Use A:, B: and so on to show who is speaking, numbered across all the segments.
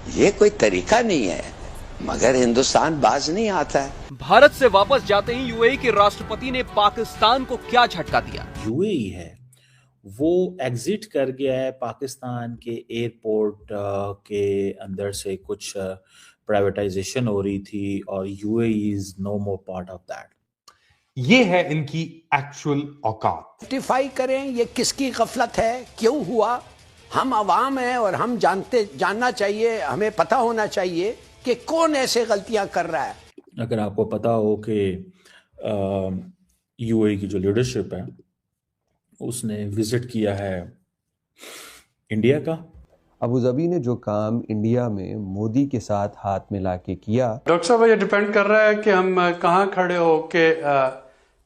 A: ये कोई तरीका नहीं है, मगर हिंदुस्तान बाज नहीं आता है।
B: भारत से वापस जाते ही यूएई के राष्ट्रपति ने पाकिस्तान को क्या झटका दिया।
C: यूएई है वो एग्जिट कर गया है पाकिस्तान के एयरपोर्ट के अंदर से कुछ प्राइवेटाइजेशन हो रही थी और UAE is no more part of that.
D: ये है इनकी एक्चुअल औकात।
E: रेक्टिफाई करें ये किसकी गफलत है, क्यों हुआ। हम अवाम हैं और हम जानना चाहिए, हमें पता होना चाहिए कि कौन ऐसे गलतियां कर रहा है।
C: अगर आपको पता हो कि यूएई की जो लीडरशिप है उसने विजिट किया है इंडिया का।
F: अबू धाबी ने जो काम इंडिया में मोदी के साथ हाथ मिला के किया।
G: डॉक्टर साहब ये डिपेंड कर रहा है कि हम कहाँ खड़े हो के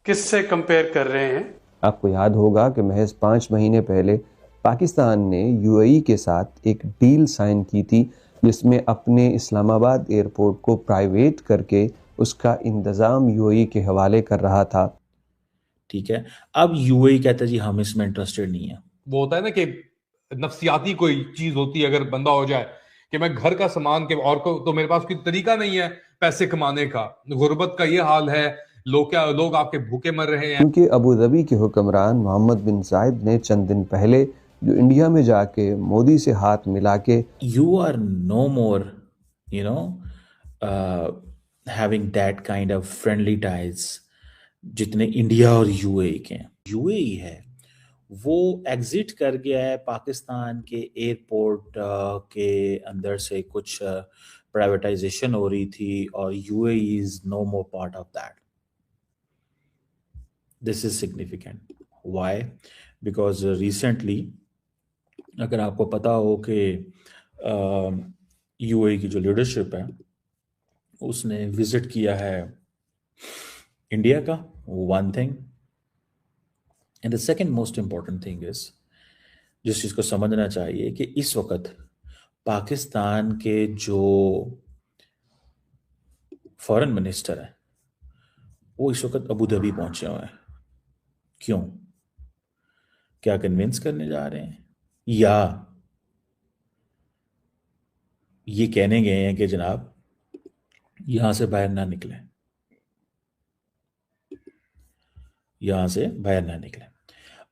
G: किससे कंपेयर कर रहे हैं।
F: आपको याद होगा कि महज 5 महीने पहले पाकिस्तान ने यूएई के साथ एक डील साइन की थी जिसमें अपने इस्लामाबाद एयरपोर्ट को प्राइवेट करके उसका इंतज़ाम यूएई के हवाले कर रहा था।
C: ठीक है, अब यूएई कहता है जी हम इसमें इंटरेस्टेड नहीं है।
D: वो होता है ना कि नफ्सियाती कोई चीज होती है, अगर बंदा हो जाए कि मैं घर का सामान के और को तो मेरे पास कोई तरीका नहीं है पैसे कमाने का, गुर्बत का ये हाल है, लोग आपके भूखे मर रहे हैं।
F: क्योंकि अबू धाबी के हुक्मरान मोहम्मद बिन जायद ने चंद दिन पहले जो इंडिया में जाके मोदी से हाथ मिला के
C: you are no more you know having that kind of friendly ties जितने इंडिया और यूएई के हैं। यूएई है वो एग्जिट कर गया है पाकिस्तान के एयरपोर्ट के अंदर से कुछ प्राइवेटाइजेशन हो रही थी और UAE is no more part of that. This is significant. Why? Because recently अगर आपको पता हो कि यूएई की जो लीडरशिप है उसने विजिट किया है इंडिया का, one thing. And the second most important thing is जिस चीज़ को समझना चाहिए कि इस वक्त पाकिस्तान के जो फॉरेन मिनिस्टर है वो इस वक्त अबू धाबी पहुंचे हुए हैं। क्यों? क्या कन्विंस करने जा रहे हैं या ये कहने गए हैं कि जनाब यहां से बाहर ना निकले, यहां से बाहर ना निकले।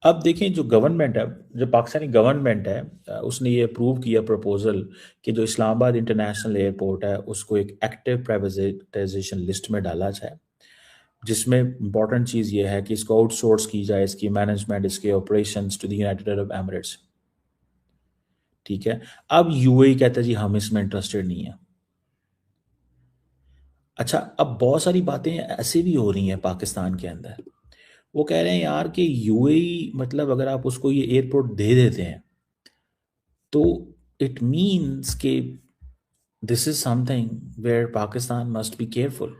C: अब देखें जो गवर्नमेंट है, जो पाकिस्तानी गवर्नमेंट है, उसने ये अप्रूव किया प्रपोजल कि जो इस्लामाबाद इंटरनेशनल एयरपोर्ट है उसको एक एक्टिव प्राइवेटाइजेशन लिस्ट में डाला जाए, जिसमें इंपॉर्टेंट चीज़ ये है कि इसको आउटसोर्स की जाए, इसकी मैनेजमेंट, इसके operations to the United Arab Emirates. ठीक है, अब यूएई कहता है जी हम इसमें इंटरेस्टेड नहीं है। अच्छा, अब बहुत सारी बातें ऐसे भी हो रही हैं पाकिस्तान के अंदर, वो कह रहे हैं यार कि यूएई मतलब अगर आप उसको ये एयरपोर्ट दे देते हैं तो इट मीन्स कि this is something where Pakistan must be careful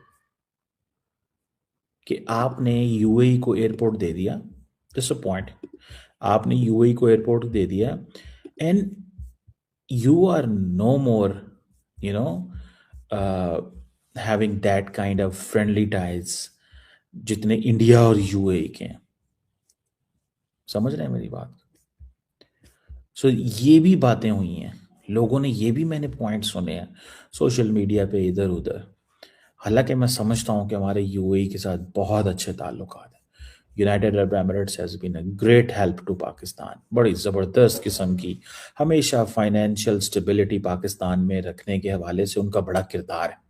C: कि आपने यूएई को एयरपोर्ट दे दिया, जस्ट अ पॉइंट, आपने यूएई को एयरपोर्ट दे दिया and you are no more you know having that kind of friendly ties जितने इंडिया और यूएई के हैं। समझ रहे हैं मेरी बात? सो ये भी बातें हुई हैं, लोगों ने ये भी मैंने पॉइंट सुने हैं सोशल मीडिया पे इधर उधर। हालांकि मैं समझता हूं कि हमारे यूएई के साथ बहुत अच्छे ताल्लुकात हैं। United Arab Emirates has been a great help to Pakistan, बड़ी ज़बरदस्त किस्म की, हमेशा फाइनेंशियल स्टेबिलिटी पाकिस्तान में रखने के हवाले से उनका बड़ा किरदार है।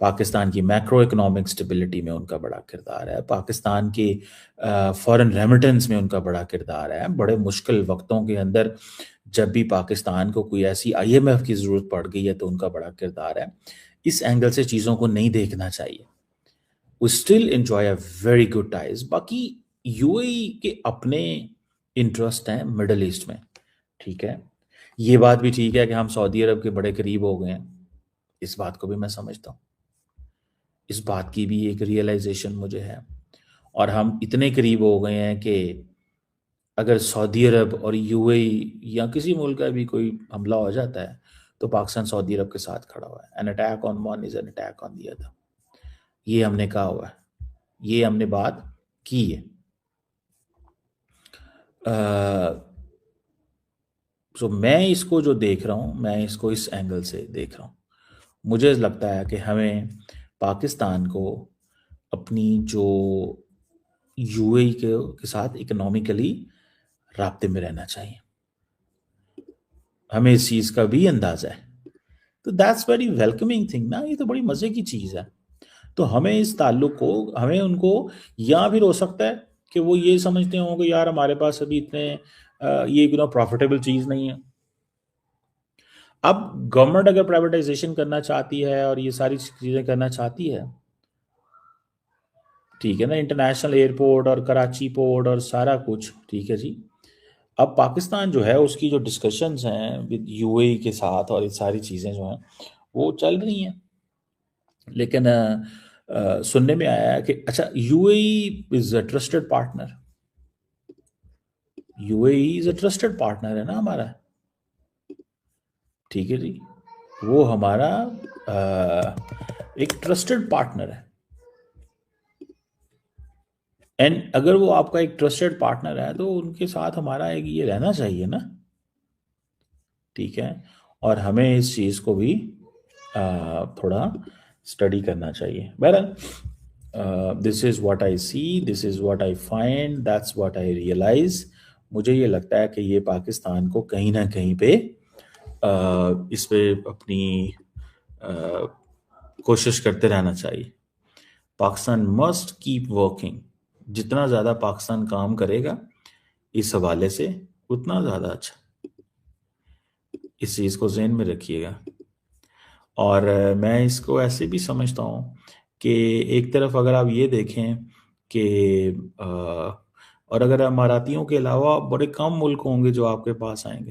C: पाकिस्तान की मैक्रो इकोनॉमिक स्टेबिलिटी में उनका बड़ा किरदार है, पाकिस्तान के फॉरेन रेमिटेंस में उनका बड़ा किरदार है। बड़े मुश्किल वक्तों के अंदर जब भी पाकिस्तान को कोई ऐसी आईएमएफ की ज़रूरत पड़ गई है तो उनका बड़ा किरदार है। इस एंगल से चीज़ों को नहीं देखना चाहिए। We still enjoy a very good ties. बाकी यूएई के अपने इंटरेस्ट हैं मिडल ईस्ट में, ठीक है, ये बात भी ठीक है कि हम सऊदी अरब के बड़े करीब हो गए हैं, इस बात को भी मैं समझता हूँ, इस बात की भी एक रियलाइजेशन मुझे है। और हम इतने करीब हो गए हैं कि अगर सऊदी अरब और यूएई या किसी मुल्क का भी कोई हमला हो जाता है तो पाकिस्तान सऊदी अरब के साथ खड़ा हुआ है। An attack on one is an attack on the other, ये हमने कहा हुआ है, ये हमने बात की है। सो मैं इसको जो देख रहा हूँ, मैं इसको इस एंगल से देख रहा हूँ। मुझे लगता है कि हमें पाकिस्तान को अपनी जो यूएई के साथ इकोनॉमिकली राब्ते में रहना चाहिए। हमें इस चीज़ का भी अंदाज़ा है, तो दैट्स वेरी वेलकमिंग थिंग ना, ये तो बड़ी मज़े की चीज़ है। तो हमें इस ताल्लुक को, हमें उनको, या फिर हो सकता है कि वो ये समझते हों कि यार हमारे पास अभी इतने ये प्रॉफिटेबल चीज़ नहीं है। अब गवर्नमेंट अगर प्राइवेटाइजेशन करना चाहती है और ये सारी चीज़ें करना चाहती है, ठीक है ना, इंटरनेशनल एयरपोर्ट और कराची पोर्ट और सारा कुछ, ठीक है जी। अब पाकिस्तान जो है उसकी जो डिस्कशंस हैं विद यूएई के साथ और ये सारी चीज़ें जो हैं वो चल रही हैं, लेकिन सुनने में आया है कि अच्छा UAE is a trusted partner, UAE is a trusted partner है ना हमारा, ठीक है जी, वो हमारा एक ट्रस्टेड पार्टनर है। एंड अगर वो आपका एक ट्रस्टेड पार्टनर है तो उनके साथ हमारा एक ये रहना चाहिए ना, ठीक है। और हमें इस चीज़ को भी थोड़ा स्टडी करना चाहिए। बहरहाल this is what I see, this is what I find, that's what I realise. मुझे ये लगता है कि ये पाकिस्तान को कहीं ना कहीं पे इस पे अपनी कोशिश करते रहना चाहिए। Pakistan must keep working. जितना ज़्यादा पाकिस्तान काम करेगा इस हवाले से उतना ज़्यादा अच्छा, इस चीज़ को ज़हन में रखिएगा। और मैं इसको ऐसे भी समझता हूँ कि एक तरफ अगर आप ये देखें कि और अगर अमारातियों के अलावा बड़े कम मुल्क होंगे जो आपके पास आएंगे,